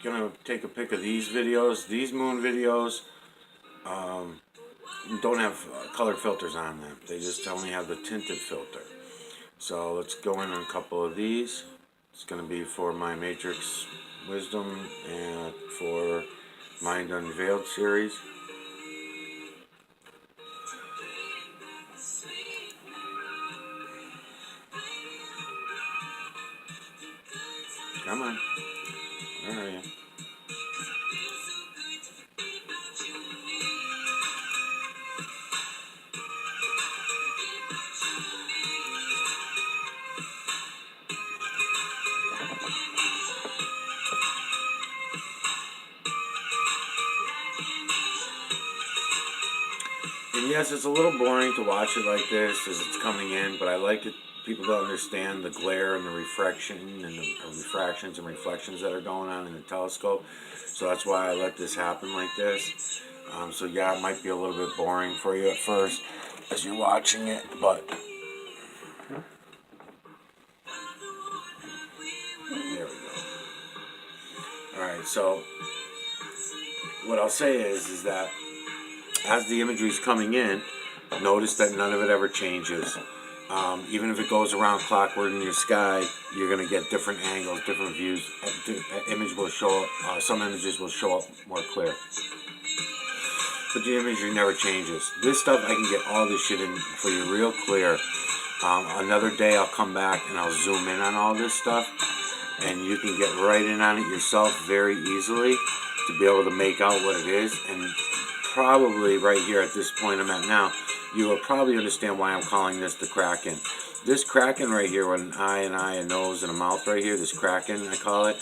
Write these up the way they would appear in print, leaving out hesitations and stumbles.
gonna take a pic of these videos. These moon videos don't have color filters on them. They just only have the tinted filter. So let's go in on a couple of these. It's gonna be for my Matrix Wisdom and for Mind Unveiled series. Come on. Where are you? And yes, it's a little boring to watch it like this as it's coming in, but I like it, people to understand the glare and the refraction and the refractions and reflections that are going on in the telescope. So that's why I let this happen like this. So yeah, it might be a little bit boring for you at first as you're watching it, but there we go. Alright, so what I'll say is that as the imagery is coming in, notice that none of it ever changes. Even if it goes around clockward in your sky, you're going to get different angles, different views. Image will show up, some images will show up more clear. But the imagery never changes. This stuff, I can get all this shit in for you real clear. Another day I'll come back and I'll zoom in on all this stuff. And you can get right in on it yourself very easily to be able to make out what it is. And probably right here at this point I'm at now, you will probably understand why I'm calling this the Kraken. This Kraken right here, with an eye, a nose, and a mouth right here, this Kraken I call it,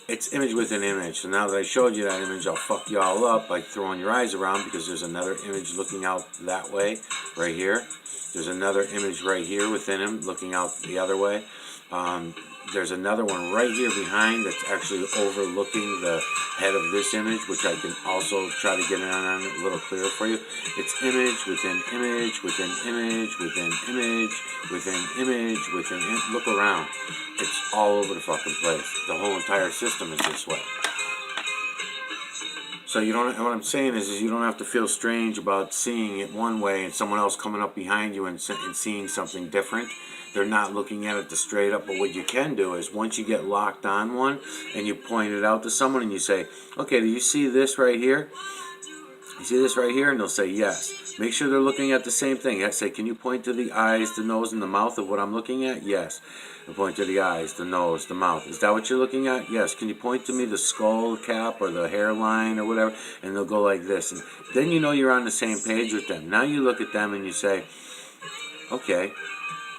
it's image within image. So now that I showed you that image, I'll fuck you all up by throwing your eyes around because there's another image looking out that way, right here. There's another image right here within him looking out the other way. There's another one right here behind that's actually overlooking the head of this image, which I can also try to get it on a little clearer for you. It's image within image within image within image within image within image. Look around. It's all over the fucking place. The whole entire system is this way. So you don't. What I'm saying is you don't have to feel strange about seeing it one way and someone else coming up behind you and seeing something different. They're not looking at it the straight up. But what you can do is once you get locked on one and you point it out to someone and you say, "Okay, do you see this right here? You see this right here?" And they'll say yes. Make sure they're looking at the same thing. I say, "Can you point to the eyes, the nose, and the mouth of what I'm looking at?" Yes. I point to the eyes, the nose, the mouth. Is that what you're looking at? Yes. Can you point to me the skull cap or the hairline or whatever? And they'll go like this. And then you know you're on the same page with them. Now you look at them and you say, "Okay,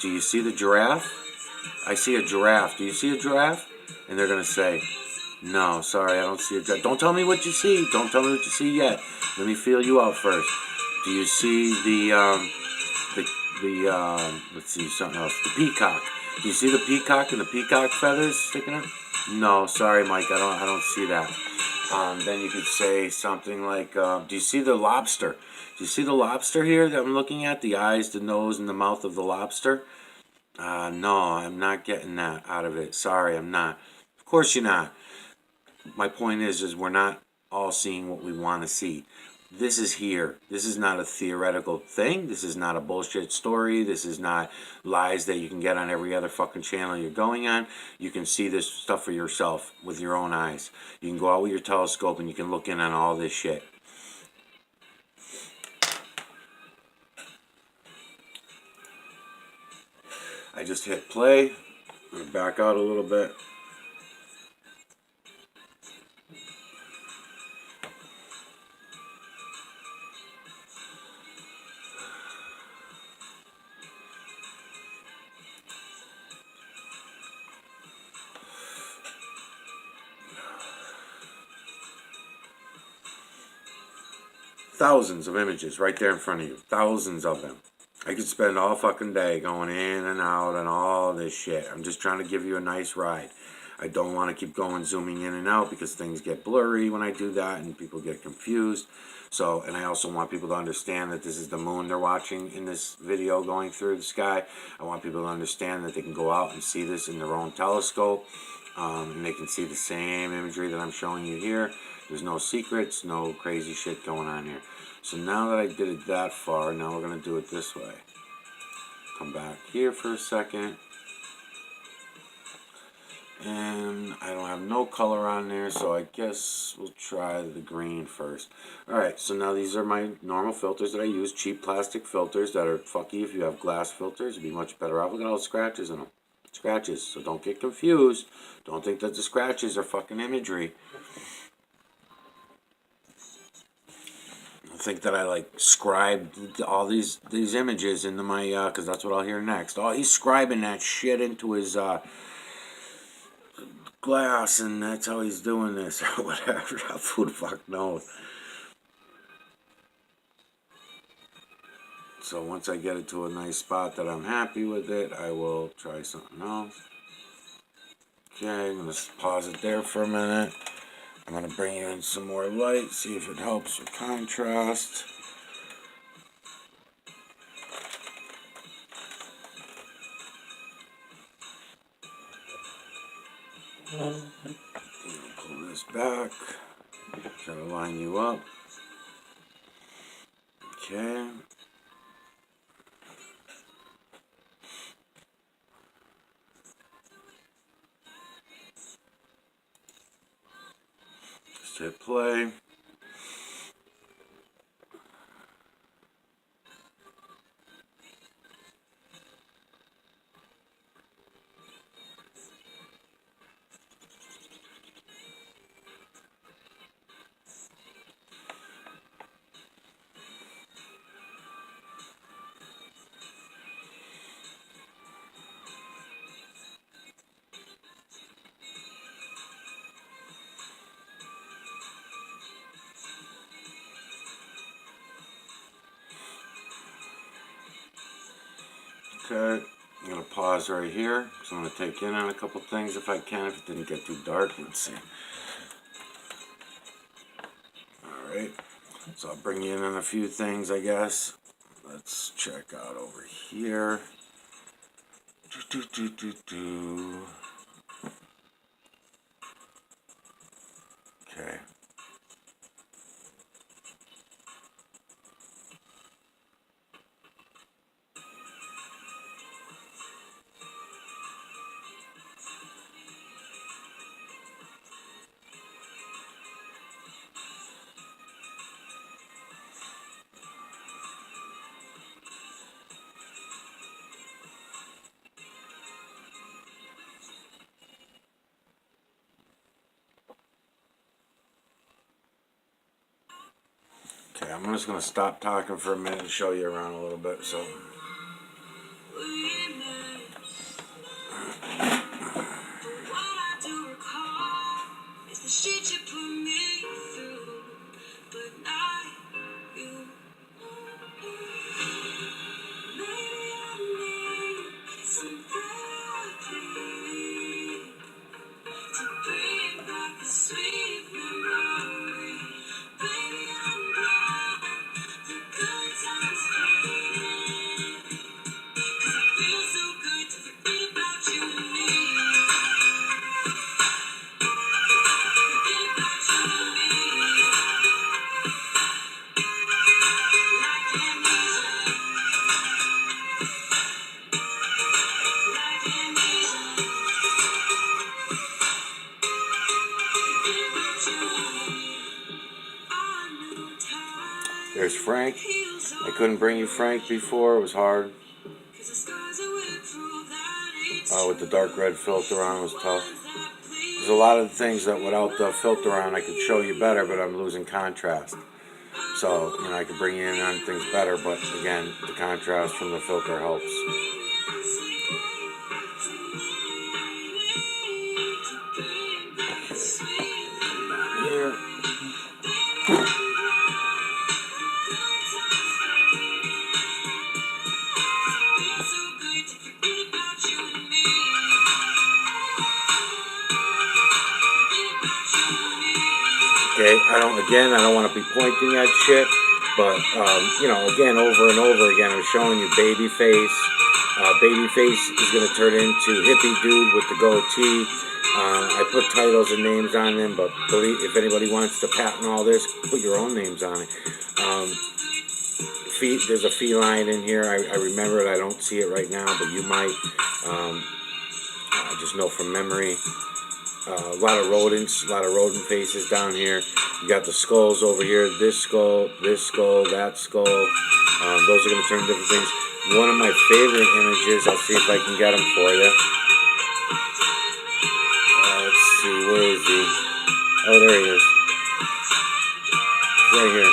do you see the giraffe? I see a giraffe. Do you see a giraffe?" And they're going to say, "No, sorry, I don't see a giraffe." Don't tell me what you see. Don't tell me what you see yet. Let me feel you out first. Do you see let's see, something else. The peacock. Do you see the peacock and the peacock feathers sticking up? No, sorry, Mike, I don't see that. Then you could say something like, do you see the lobster? Do you see the lobster here that I'm looking at? The eyes, the nose, and the mouth of the lobster? No, I'm not getting that out of it. Sorry, I'm not. Of course you're not. My point is we're not all seeing what we want to see. This is here. This is not a theoretical thing. This is not a bullshit story. This is not lies that you can get on every other fucking channel you're going on. You can see this stuff for yourself with your own eyes. You can go out with your telescope and you can look in on all this shit. I just hit play. I'm going to back out a little bit. Thousands of images right there in front of you. Thousands of them. I could spend all fucking day going in and out and all this shit. I'm just trying to give you a nice ride. I don't want to keep going zooming in and out because things get blurry when I do that and people get confused. So, and I also want people to understand that this is the moon they're watching in this video going through the sky. I want people to understand that they can go out and see this in their own telescope. And they can see the same imagery that I'm showing you here. There's no secrets, no crazy shit going on here. So now that I did it that far, now we're going to do it this way. Come back here for a second. And I don't have no color on there, so I guess we'll try the green first. Alright, so now these are my normal filters that I use. Cheap plastic filters that are fucky. If you have glass filters, you'd be much better off. Look at all the scratches in them. Scratches, so don't get confused. Don't think that the scratches are fucking imagery. Don't think that I like scribed all these images into my, because that's what I'll hear next. Oh, he's scribing that shit into his, glass, and that's how he's doing this or whatever. Who the fuck knows? So once I get it to a nice spot that I'm happy with it, I will try something else. Okay, I'm gonna pause it there for a minute. I'm gonna bring in some more light, see if it helps with contrast. Pull this back. Try to line you up. Okay. Just hit play. Okay, I'm going to pause right here. So I'm going to take in on a couple things if I can, if it didn't get too dark. Let's see. Alright, so I'll bring you in on a few things, I guess. Let's check out over here. Okay. Okay, I'm just going to stop talking for a minute and show you around a little bit. So, there's Frank. I couldn't bring you Frank before. It was hard. With the dark red filter on, it was tough. There's a lot of things that without the filter on I could show you better, but I'm losing contrast. So, I could bring you in on things better, but again, the contrast from the filter helps. Here. Okay, I don't want to be pointing at shit, but, again, over and over again, I'm showing you Babyface. Babyface is going to turn into hippie dude with the goatee. I put titles and names on them, but believe, if anybody wants to patent all this, put your own names on it. There's a feline in here. I remember it. I don't see it right now, but you might. I just know from memory. A lot of rodents, a lot of rodent faces down here. You got the skulls over here. This skull, that skull. Those are going to turn different things. One of my favorite images. I'll see if I can get them for you. Let's see. Where is he? Oh, there he is. Right here.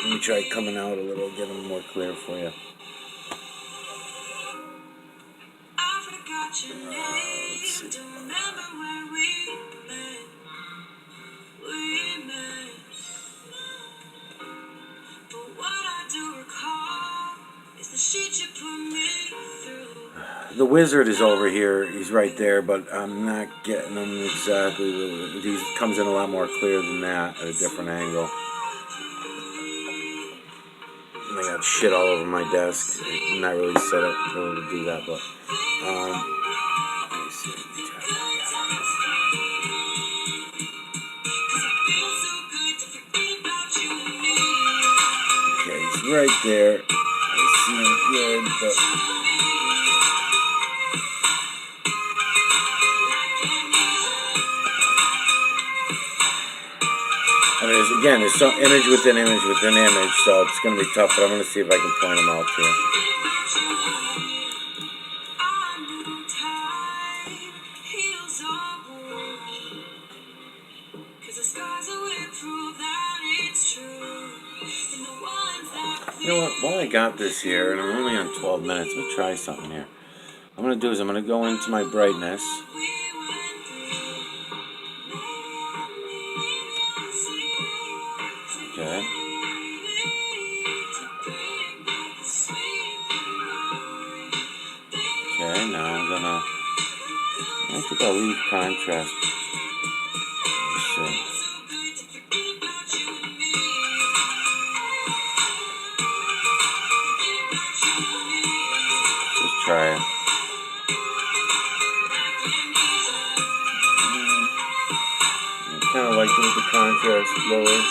Let me try coming out a little, get them more clear for you. Let's see. The wizard is over here. He's right there, but I'm not getting him exactly. He comes in a lot more clear than that at a different angle. I got shit all over my desk. I'm not really set up really to do that, but let me see. Okay, he's right there. I see him good, but again, there's some image within image within image, so it's going to be tough, but I'm going to see if I can point them out to you. You know what, while I got this here, and I'm only on 12 minutes, let me try something here. What I'm going to do is I'm going to go into my brightness. Okay. Okay, now I'm gonna, I think I'll leave contrast. Let's see. Just try it. I kind of like it with the contrast lower.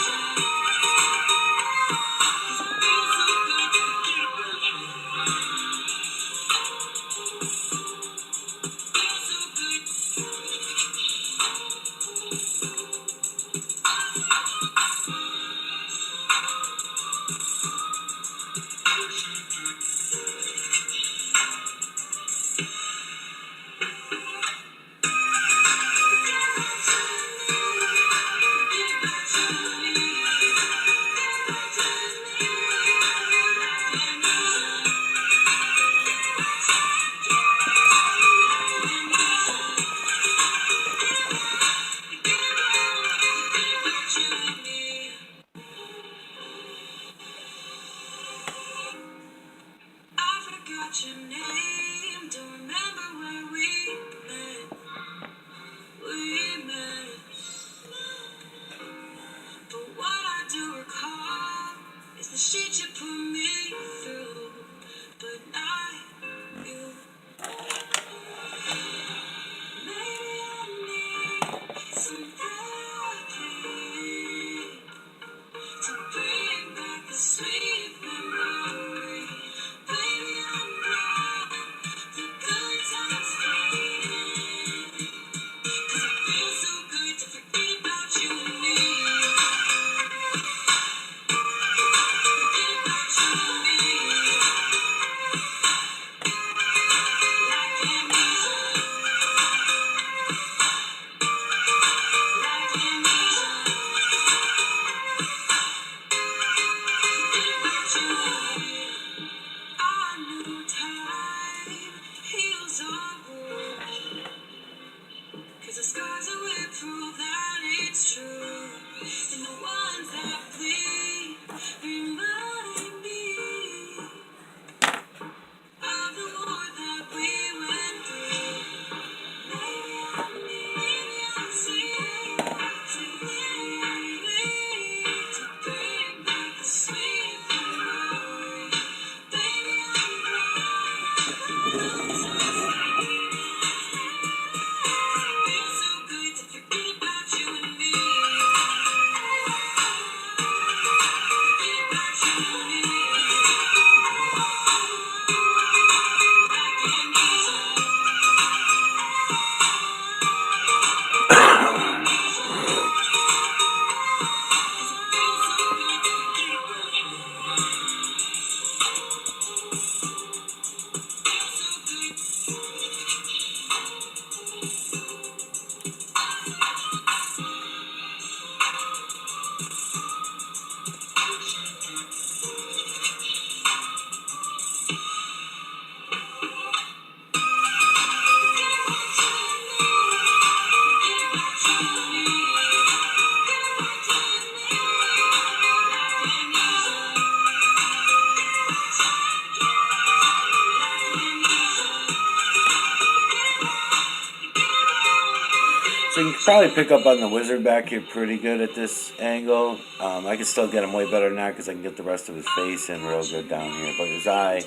Probably pick up on the wizard back here pretty good at this angle. I can still get him way better now because I can get the rest of his face in real good down here. But his eye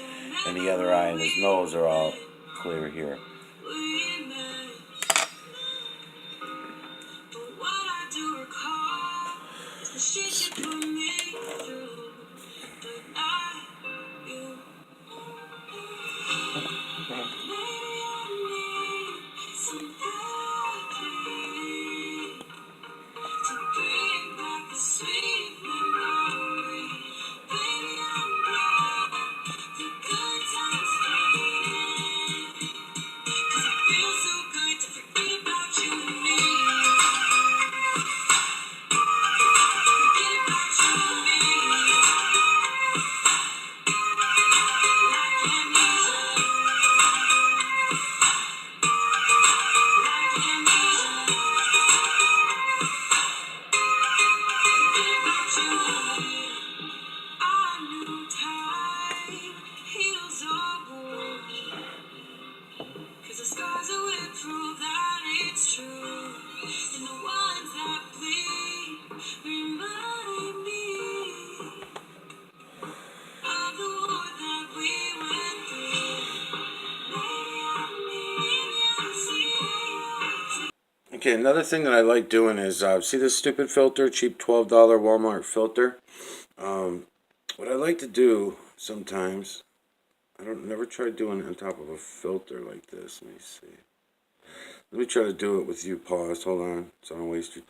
and the other eye and his nose are all clear here. Okay, another thing that I like doing is, see this stupid filter, cheap $12 Walmart filter? What I like to do sometimes, never try doing it on top of a filter like this. Let me see. Let me try to do it with you. Pause. Hold on. So I don't waste your...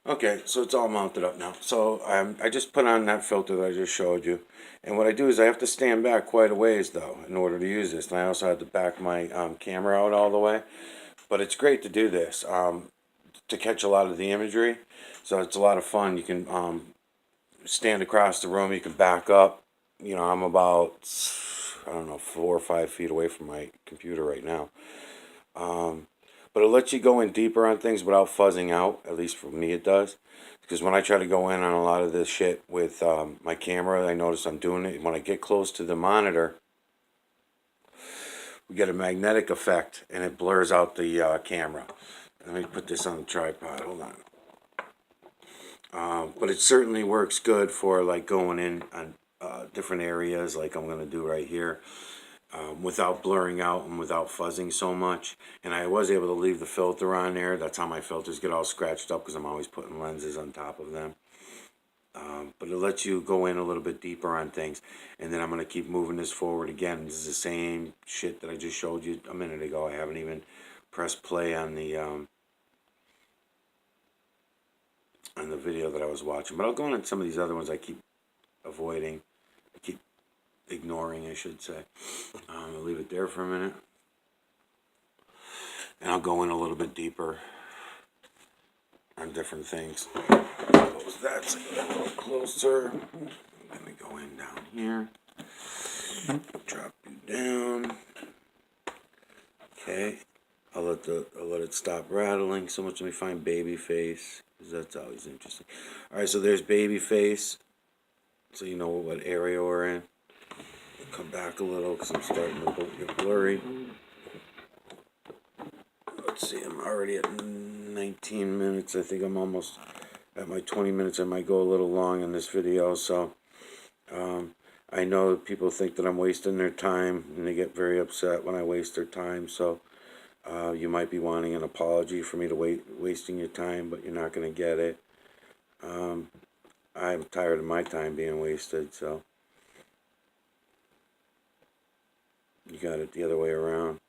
Okay, so it's all mounted up now. So I just put on that filter that I just showed you. And what I do is I have to stand back quite a ways, though, in order to use this. And I also have to back my camera out all the way. But it's great to do this to catch a lot of the imagery. So it's a lot of fun. You can stand across the room. You can back up. You know, I'm about, I don't know, 4 or 5 feet away from my computer right now. But it lets you go in deeper on things without fuzzing out. At least for me it does. Because when I try to go in on a lot of this shit with my camera, I notice I'm doing it. When I get close to the monitor, we get a magnetic effect, and it blurs out the camera. Let me put this on the tripod. Hold on. But it certainly works good for like going in on different areas, like I'm going to do right here, without blurring out and without fuzzing so much. And I was able to leave the filter on there. That's how my filters get all scratched up, because I'm always putting lenses on top of them. But it lets you go in a little bit deeper on things. And then I'm going to keep moving this forward again. This is the same shit that I just showed you a minute ago. I haven't even pressed play on the video that I was watching. But I'll go on some of these other ones I keep avoiding. I keep ignoring, I should say. I'll leave it there for a minute. And I'll go in a little bit deeper on different things. Close that so you get a little closer. Let me go in down here. Drop you down. Okay. I'll let it stop rattling. So much. Let me find Babyface, because that's always interesting. Alright, so there's Babyface. So you know what area we're in. Come back a little because I'm starting to get blurry. Let's see, I'm already at 19 minutes. I think I'm almost at my 20 minutes. I might go a little long in this video, so I know that people think that I'm wasting their time, and they get very upset when I waste their time. So you might be wanting an apology for me to wasting your time, but you're not going to get it. I'm tired of my time being wasted, so you got it the other way around.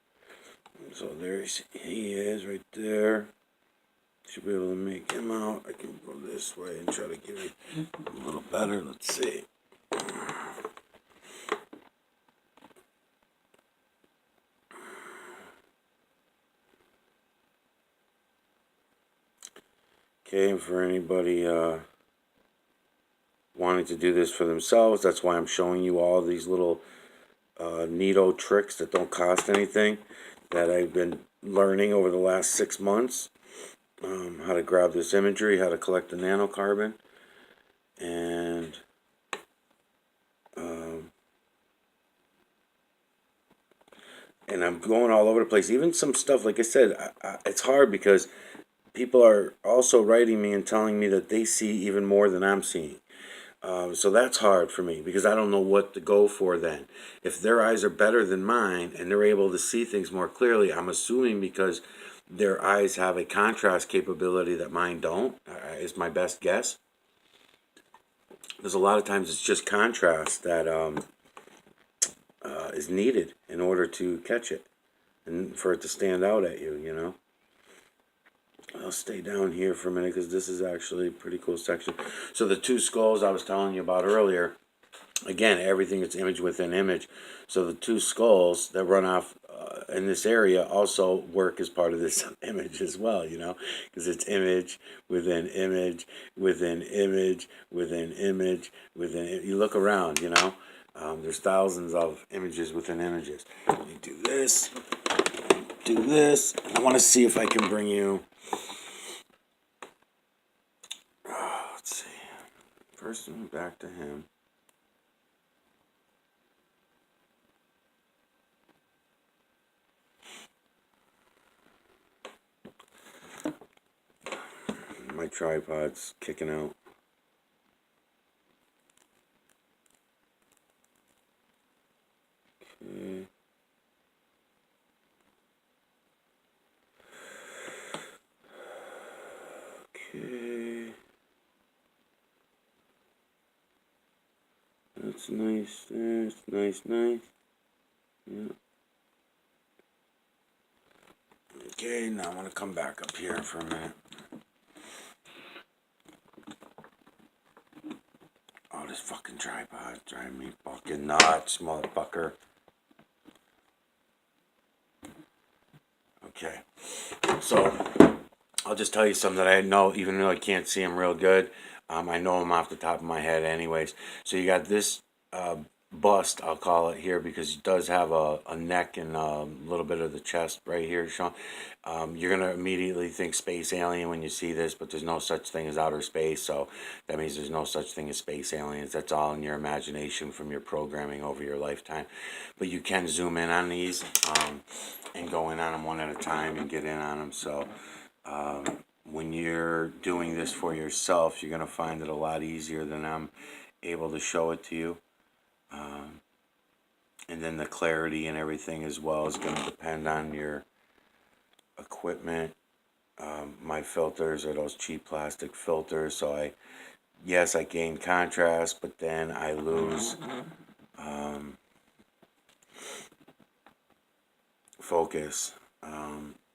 So there he is right there. Should be able to make him out. I can go this way and try to get it a little better. Let's see. Okay, for anybody wanting to do this for themselves, that's why I'm showing you all these little neato tricks that don't cost anything, that I've been learning over the last 6 months. How to grab this imagery, how to collect the nanocarbon, and I'm going all over the place. Even some stuff, like I said, it's hard because people are also writing me and telling me that they see even more than I'm seeing. So that's hard for me because I don't know what to go for then. If their eyes are better than mine and they're able to see things more clearly, I'm assuming because their eyes have a contrast capability that mine don't, is my best guess. Because a lot of times it's just contrast that is needed in order to catch it and for it to stand out at you, you know. I'll stay down here for a minute because this is actually a pretty cool section. So the two skulls I was telling you about earlier, again, everything is image within image. So the two skulls that run off in this area also work as part of this image as well, you know, because it's image within image within image within image within. You look around, you know, there's thousands of images within images. You do this, do this. I want to see if I can bring you. Let's see. First, back to him. My tripod's kicking out. Okay. Okay. That's nice. That's nice, nice. Yeah. Okay, now I'm gonna come back up here for a minute. Oh, this fucking tripod driving me fucking nuts, motherfucker. Okay, so I'll just tell you something that I know, even though I can't see him real good. I know him off the top of my head, anyways. So you got this bust, I'll call it here, because he does have a neck and a little bit of the chest right here, Sean. You're gonna immediately think space alien when you see this, but there's no such thing as outer space, so that means there's no such thing as space aliens. That's all in your imagination from your programming over your lifetime. But you can zoom in on these and go in on them one at a time and get in on them. So when you're doing this for yourself, you're gonna find it a lot easier than I'm able to show it to you. And then the clarity and everything as well is going to depend on your equipment. My filters are those cheap plastic filters, so yes, I gain contrast, but then I lose focus.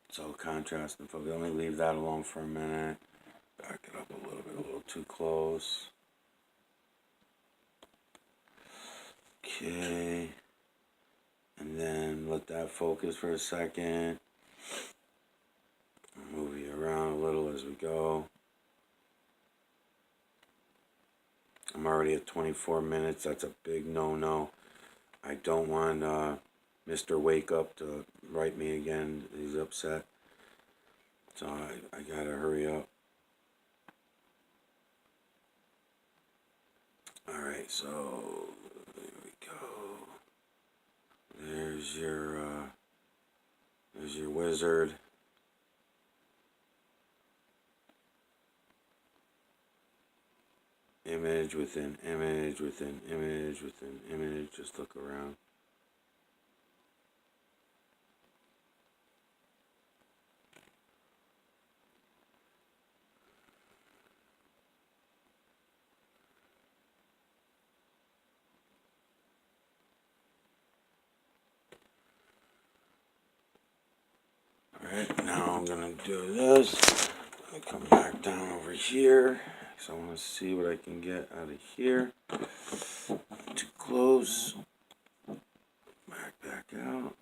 So contrast and focus. Let me leave that alone for a minute. Back it up a little too close. Okay. And then let that focus for a second. Move you around a little as we go. I'm already at 24 minutes. That's a big no-no. I don't want Mr. Wake Up to write me again. He's upset. So I gotta hurry up. Alright, so there we go. There's your wizard. Image within image within image within image. Just look around. Alright, now I'm gonna do this. I come back down over here. So I want to see what I can get out of here. Too close. Back out.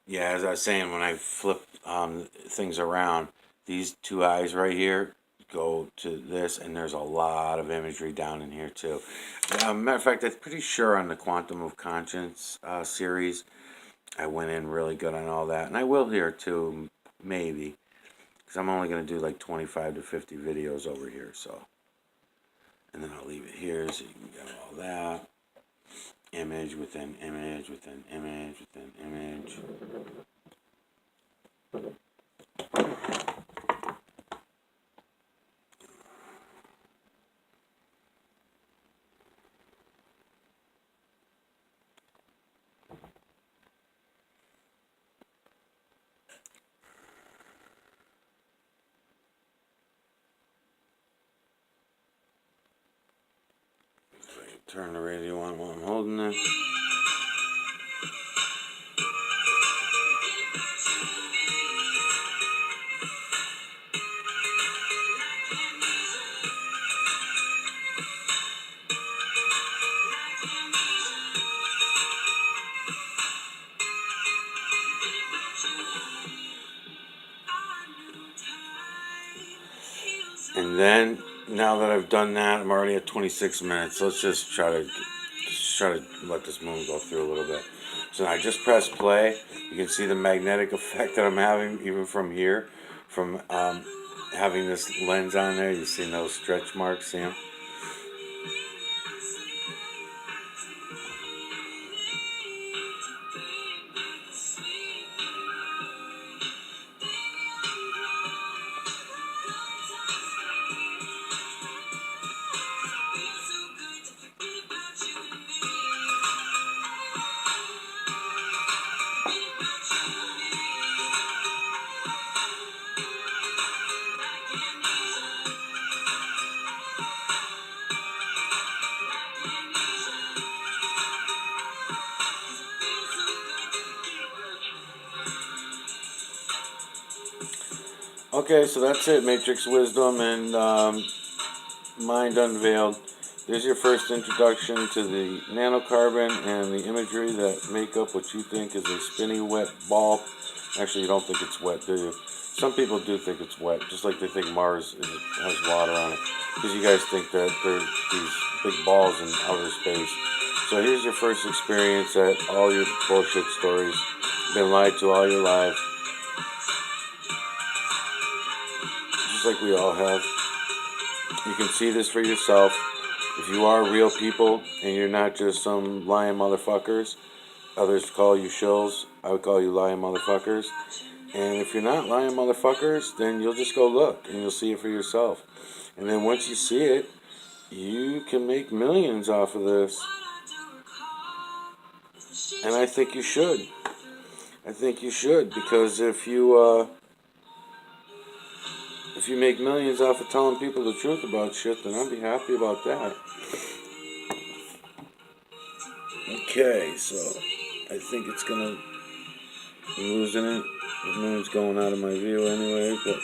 Yeah, as I was saying, when I flip things around, these two eyes right here go to this, and there's a lot of imagery down in here too. Matter of fact, I'm pretty sure on the Quantum of Conscience series, I went in really good on all that, and I will here too, maybe, because I'm only going to do like 25 to 50 videos over here, so. And then I'll leave it here so you can get all that. Image within image within image within image. Turn the radio on while I'm holding this. And then, now that I've done that, I'm already at 26 minutes. Let's just try to let this moon go through a little bit. So I just pressed play. You can see the magnetic effect that I'm having even from here, from having this lens on there. You see those stretch marks, see them? Okay, so that's it, Matrix Wisdom and Mind Unveiled. There's your first introduction to the nanocarbon and the imagery that make up what you think is a spinny, wet ball. Actually, you don't think it's wet, do you? Some people do think it's wet, just like they think Mars has water on it. Because you guys think that there's these big balls in outer space. So here's your first experience at all your bullshit stories. Been lied to all your life. Just like we all have. You can see this for yourself. If you are real people and you're not just some lying motherfuckers, others call you shills, I would call you lying motherfuckers. And if you're not lying motherfuckers, then you'll just go look and you'll see it for yourself. And then once you see it, you can make millions off of this. And I think you should. I think you should, because if you make millions off of telling people the truth about shit, then I'd be happy about that. Okay, so I think it's gonna be losing it. The moon's going out of my view anyway, but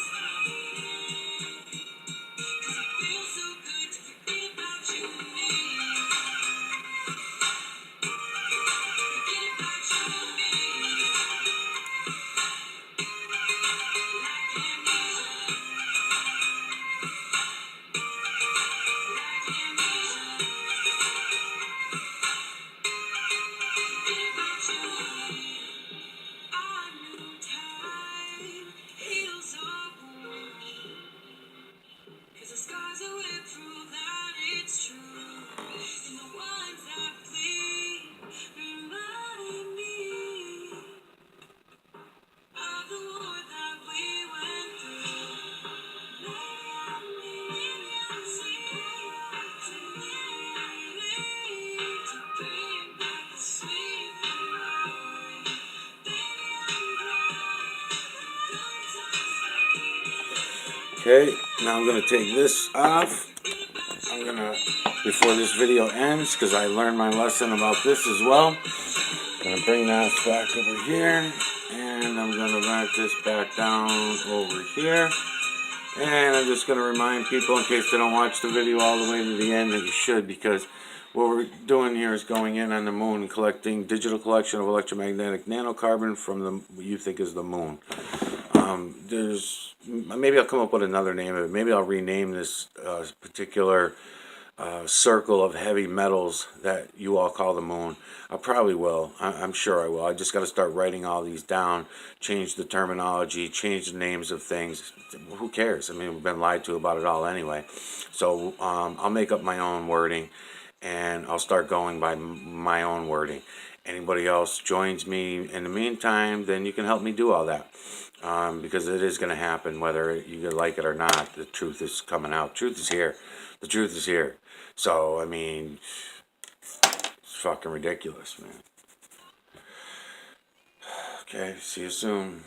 okay, now I'm going to take this off. I'm going to, before this video ends, because I learned my lesson about this as well, I'm going to bring that back over here, and I'm going to back this back down over here. And I'm just going to remind people, in case they don't watch the video all the way to the end, that you should, because what we're doing here is going in on the moon and collecting digital collection of electromagnetic nanocarbon from the what you think is the moon. Maybe I'll come up with another name of it. Maybe I'll rename this particular circle of heavy metals that you all call the moon. I probably will. I'm sure I will. I just got to start writing all these down, change the terminology, change the names of things. Who cares? I mean, we've been lied to about it all anyway. So I'll make up my own wording, and I'll start going by my own wording. anybody else joins me in the meantime, then you can help me do all that. Because it is going to happen whether you like it or not. The truth is coming out. Truth is here. The truth is here. So, I mean, it's fucking ridiculous, man. Okay, see you soon.